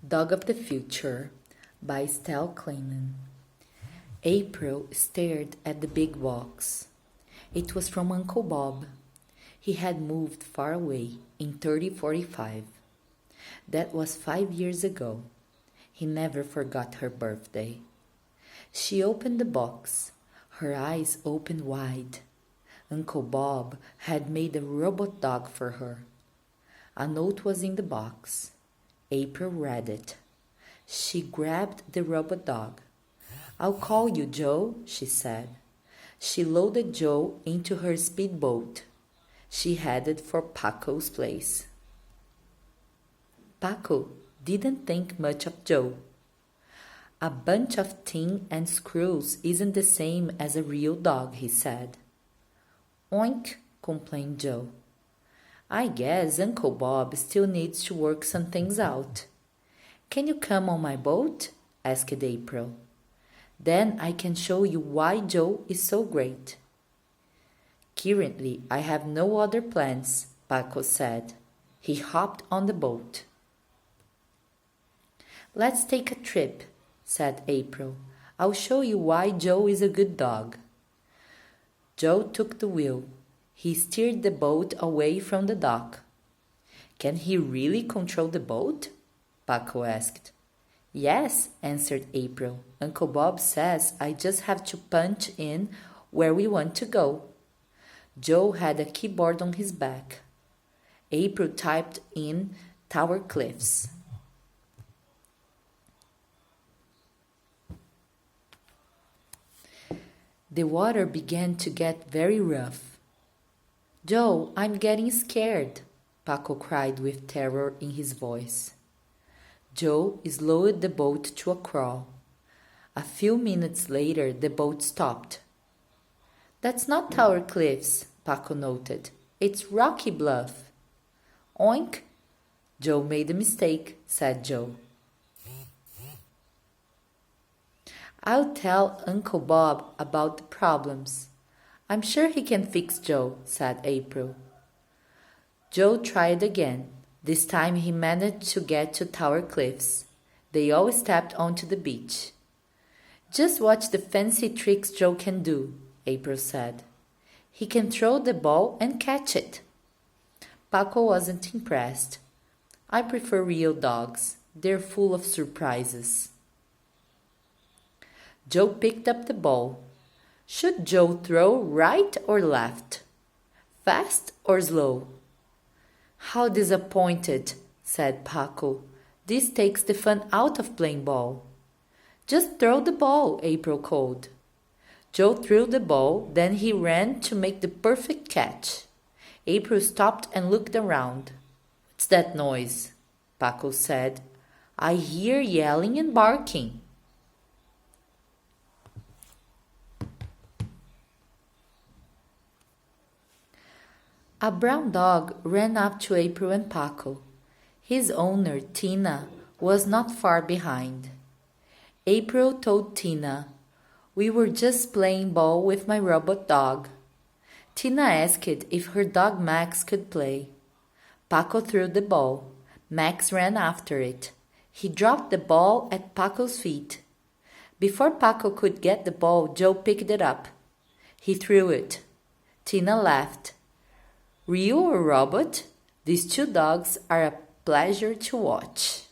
Dog of the Future by Stell Kleiman. April stared at the big box. It was from Uncle Bob. He had moved far away in 3045. That was 5 years ago. He never forgot her birthday. She opened the box. Her eyes opened wide. Uncle Bob had made a robot dog for her. A note was in the box. April read it. She grabbed the robot dog. "I'll call you, Joe," she said. She loaded Joe into her speedboat. She headed for Paco's place. Paco didn't think much of Joe. "A bunch of tin and screws isn't the same as a real dog," he said. "Oink," complained Joe. "I guess Uncle Bob still needs to work some things out." "Can you come on my boat?" asked April. "Then I can show you why Joe is so great." "Currently, I have no other plans," Paco said. He hopped on the boat. "Let's take a trip," said April. "I'll show you why Joe is a good dog." Joe took the wheel. He steered the boat away from the dock. "Can he really control the boat?" Paco asked. "Yes," answered April. "Uncle Bob says I just have to punch in where we want to go." Joe had a keyboard on his back. April typed in Tower Cliffs. The water began to get very rough. "Joe, I'm getting scared," Paco cried with terror in his voice. Joe slowed the boat to a crawl. A few minutes later, the boat stopped. "That's not Tower Cliffs," Paco noted. "It's Rocky Bluff." "Oink!" "Joe made a mistake," said Joe. "I'll tell Uncle Bob about the problems. I'm sure he can fix Joe," said April. Joe tried again. This time he managed to get to Tower Cliffs. They all stepped onto the beach. "Just watch the fancy tricks Joe can do," April said. "He can throw the ball and catch it." Paco wasn't impressed. "I prefer real dogs. They're full of surprises." Joe picked up the ball. Should Joe throw right or left? Fast or slow? "How disappointed," said Paco. "This takes the fun out of playing ball." "Just throw the ball," April called. Joe threw the ball, then he ran to make the perfect catch. April stopped and looked around. "What's that noise?" Paco said. "I hear yelling and barking." A brown dog ran up to April and Paco. His owner, Tina, was not far behind. April told Tina, "We were just playing ball with my robot dog." Tina asked if her dog Max could play. Paco threw the ball. Max ran after it. He dropped the ball at Paco's feet. Before Paco could get the ball, Joe picked it up. He threw it. Tina laughed. "Real or robot? These two dogs are a pleasure to watch."